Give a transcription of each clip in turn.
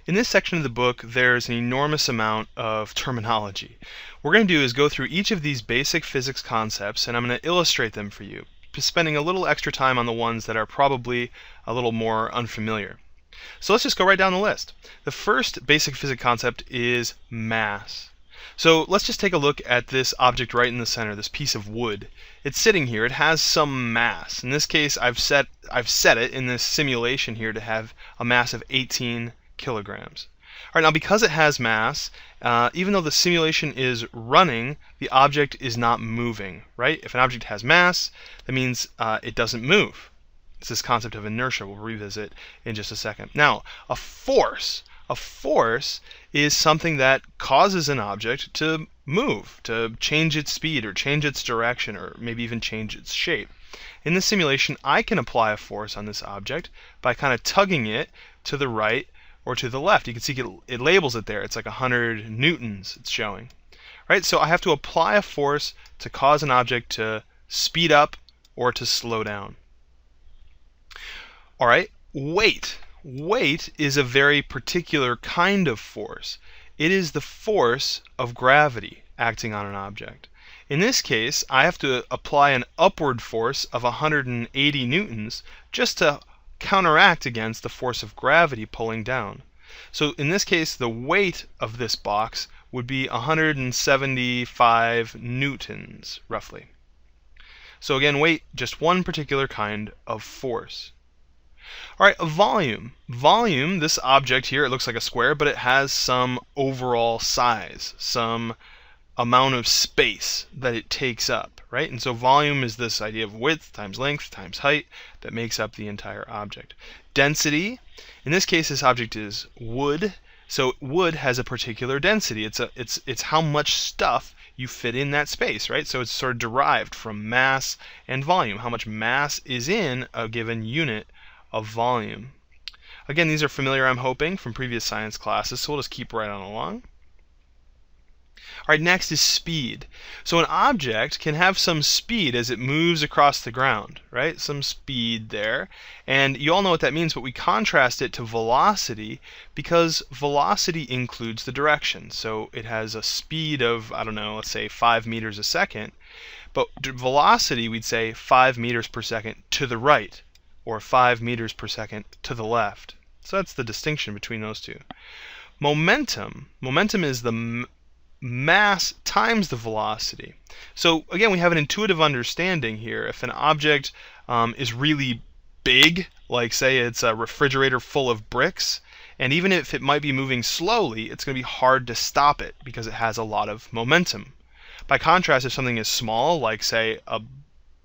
In this section of the book, there's an enormous amount of terminology. What we're going to do is go through each of these basic physics concepts, and I'm going to illustrate them for you, spending a little extra time on the ones that are probably a little more unfamiliar. So let's just go right down the list. The first basic physics concept is mass. So let's just take a look at this object right in the center, this piece of wood. It's sitting here. It has some mass. In this case, I've set it in this simulation here to have a mass of 18 kilograms. All right, now because it has mass, even though the simulation is running, the object is not moving, right? If an object has mass, that means it doesn't move. It's this concept of inertia we'll revisit in just a second. Now, a force is something that causes an object to move, to change its speed or change its direction or maybe even change its shape. In the simulation, I can apply a force on this object by kind of tugging it to the right or to the left. You can see it labels it there. It's like 100 newtons it's showing. Right? So I have to apply a force to cause an object to speed up or to slow down. All right, weight. Weight is a very particular kind of force. It is the force of gravity acting on an object. In this case, I have to apply an upward force of 180 newtons just to counteract against the force of gravity pulling down. So in this case, the weight of this box would be 175 newtons, roughly. So again, weight, just one particular kind of force. All right, a volume. Volume, this object here, it looks like a square, but it has some overall size, some amount of space that it takes up, right? And so volume is this idea of width times length times height that makes up the entire object. Density, in this case, this object is wood, so wood has a particular density. It's how much stuff you fit in that space, right? So it's sort of derived from mass and volume, how much mass is in a given unit of volume. Again, these are familiar, I'm hoping, from previous science classes, so we'll just keep right on along. All right, next is speed. So an object can have some speed as it moves across the ground, right? Some speed there. And you all know what that means, but we contrast it to velocity because velocity includes the direction. So it has a speed of, I don't know, let's say 5 meters a second. But velocity, we'd say 5 meters per second to the right, or 5 meters per second to the left. So that's the distinction between those two. Momentum is the mass times the velocity. So again, we have an intuitive understanding here. If an object is really big, like say it's a refrigerator full of bricks, and even if it might be moving slowly, it's going to be hard to stop it because it has a lot of momentum. By contrast, if something is small, like say a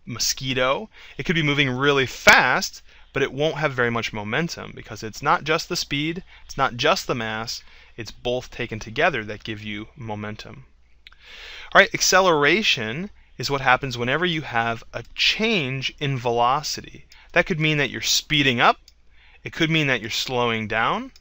mosquito, it could be moving really fast, but it won't have very much momentum because it's not just the speed, it's not just the mass, it's both taken together that give you momentum. All right, acceleration is what happens whenever you have a change in velocity. That could mean that you're speeding up, it could mean that you're slowing down,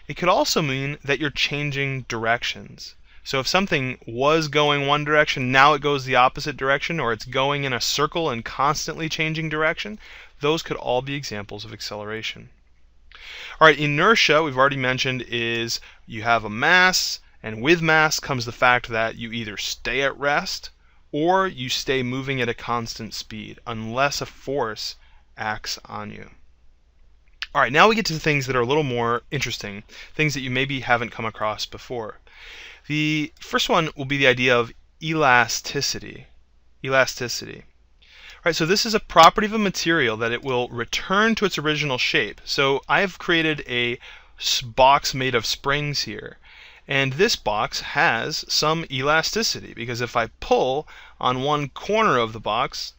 it could also mean that you're changing directions. So if something was going one direction, now it goes the opposite direction, or it's going in a circle and constantly changing direction, those could all be examples of acceleration. All right, inertia, we've already mentioned, is you have a mass, and with mass comes the fact that you either stay at rest or you stay moving at a constant speed unless a force acts on you. All right, now we get to things that are a little more interesting, things that you maybe haven't come across before. The first one will be the idea of elasticity. Elasticity. Right, so this is a property of a material that it will return to its original shape. So I've created a box made of springs here. And this box has some elasticity because if I pull on one corner of the box,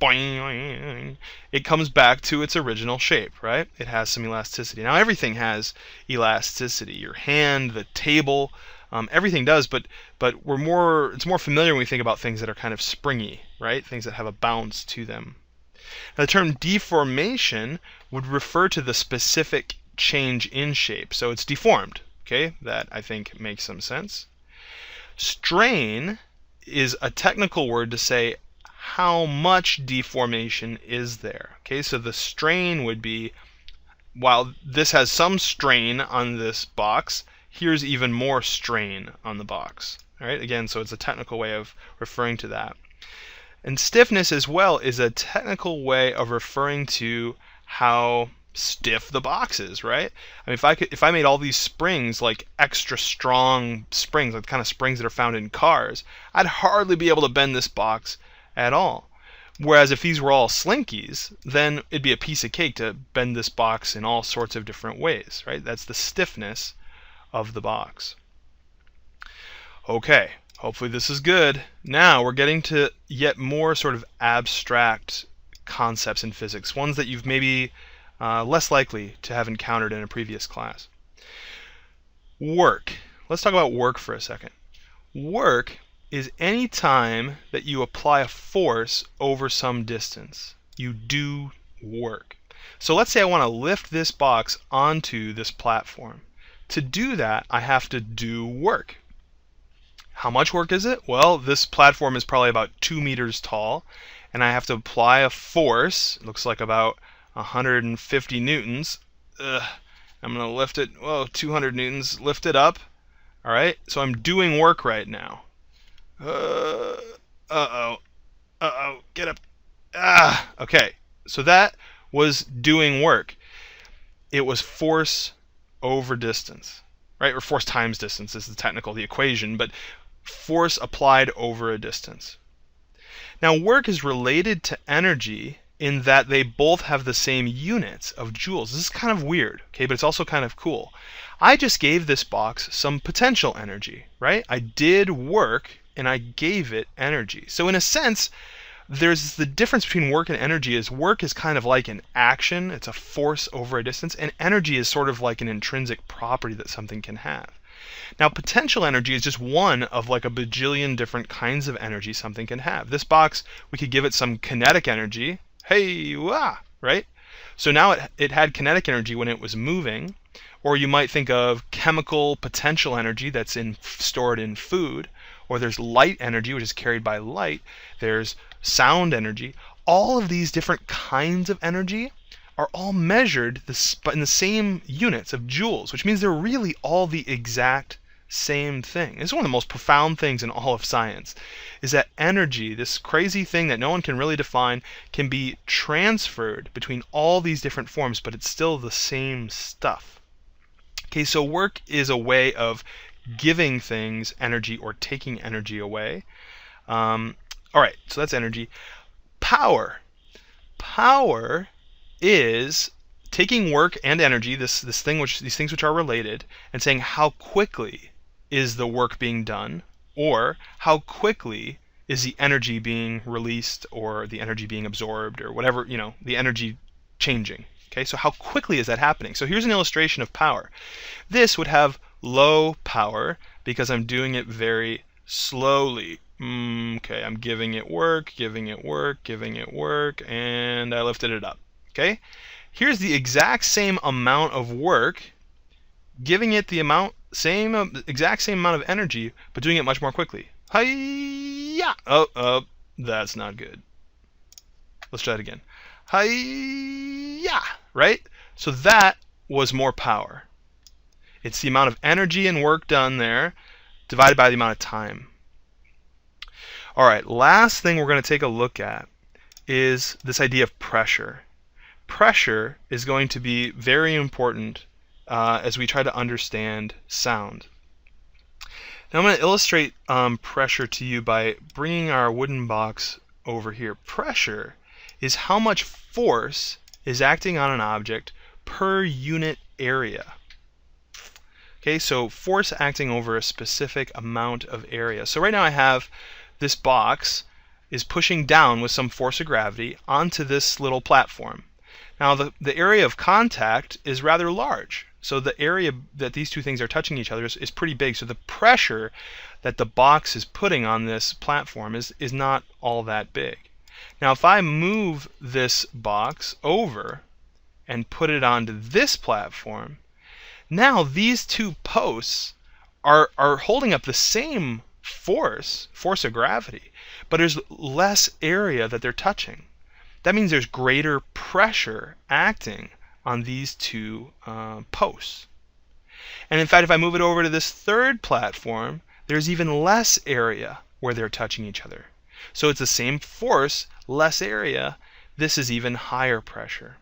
boing, it comes back to its original shape, right? It has some elasticity. Now everything has elasticity. Your hand, the table, everything does, but it's more familiar when we think about things that are kind of springy, right? Things that have a bounce to them. Now, the term deformation would refer to the specific change in shape. So it's deformed, okay? That, I think, makes some sense. Strain is a technical word to say how much deformation is there. Okay, so the strain would be while this has some strain on this box, here's even more strain on the box. All right, again, so it's a technical way of referring to that. And stiffness as well is a technical way of referring to how stiff the box is, right? I mean, if I made all these springs like extra strong springs, like the kind of springs that are found in cars, I'd hardly be able to bend this box at all. Whereas if these were all slinkies, then it'd be a piece of cake to bend this box in all sorts of different ways, right? That's the stiffness of the box. Okay, hopefully this is good. Now we're getting to yet more sort of abstract concepts in physics, ones that you've maybe less likely to have encountered in a previous class. Work. Let's talk about work for a second. Work is any time that you apply a force over some distance. You do work. So let's say I want to lift this box onto this platform. To do that, I have to do work. How much work is it? Well, this platform is probably about 2 meters tall, and I have to apply a force. It looks like about 150 newtons. I'm going to lift it, 200 newtons, lift it up. All right, so I'm doing work right now. Get up. Okay, so that was doing work. It was force over distance, right? Or force times distance is the equation, but force applied over a distance. Now, work is related to energy in that they both have the same units of joules. This is kind of weird, okay, but it's also kind of cool. I just gave this box some potential energy, right? I did work and I gave it energy. So in a sense, there's the difference between work and energy is work is kind of like an action. It's a force over a distance, and energy is sort of like an intrinsic property that something can have. Now, potential energy is just one of like a bajillion different kinds of energy something can have. This box, we could give it some kinetic energy. Hey, wah, right? So now it had kinetic energy when it was moving. Or you might think of chemical potential energy that's stored in food. Or there's light energy, which is carried by light. There's sound energy. All of these different kinds of energy are all measured in the same units of joules, which means they're really all the exact same thing. This is one of the most profound things in all of science, is that energy, this crazy thing that no one can really define, can be transferred between all these different forms, but it's still the same stuff. Okay, so work is a way of giving things energy or taking energy away. All right, so that's energy. Power. Power is taking work and energy, these things which are related, and saying how quickly is the work being done, or how quickly is the energy being released, or the energy being absorbed, or whatever, the energy changing. Okay, so how quickly is that happening? So here's an illustration of power. This would have low power because I'm doing it very slowly. Okay, I'm giving it work, and I lifted it up. Okay, here's the exact same amount of work, giving it the exact same amount of energy, but doing it much more quickly. Hi-ya! Oh, that's not good. Let's try it again. Hi-ya! Right? So that was more power. It's the amount of energy and work done there divided by the amount of time. All right, last thing we're going to take a look at is this idea of pressure. Pressure is going to be very important as we try to understand sound. Now I'm going to illustrate pressure to you by bringing our wooden box over here. Pressure is how much force is acting on an object per unit area. Okay, so force acting over a specific amount of area. So right now I have this box is pushing down with some force of gravity onto this little platform. Now the area of contact is rather large. So the area that these two things are touching each other is pretty big. So the pressure that the box is putting on this platform is not all that big. Now if I move this box over and put it onto this platform, now these two posts are holding up the same force of gravity, but there's less area that they're touching. That means there's greater pressure acting on these two posts. And in fact, if I move it over to this third platform, there's even less area where they're touching each other. So it's the same force, less area. This is even higher pressure.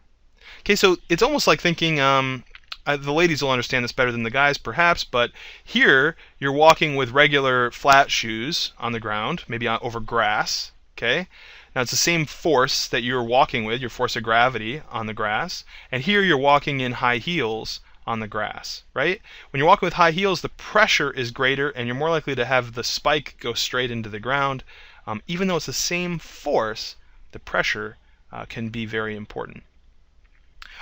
Okay, so it's almost like thinking, the ladies will understand this better than the guys perhaps, but here you're walking with regular flat shoes on the ground, maybe over grass. Okay, now it's the same force that you're walking with, your force of gravity on the grass, and here you're walking in high heels on the grass, right? When you're walking with high heels, the pressure is greater and you're more likely to have the spike go straight into the ground. Even though it's the same force, the pressure can be very important.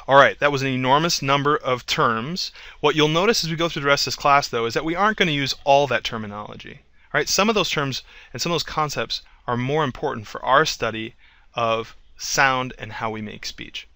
All right, that was an enormous number of terms. What you'll notice as we go through the rest of this class, though, is that we aren't going to use all that terminology. All right, some of those terms and some of those concepts are more important for our study of sound and how we make speech.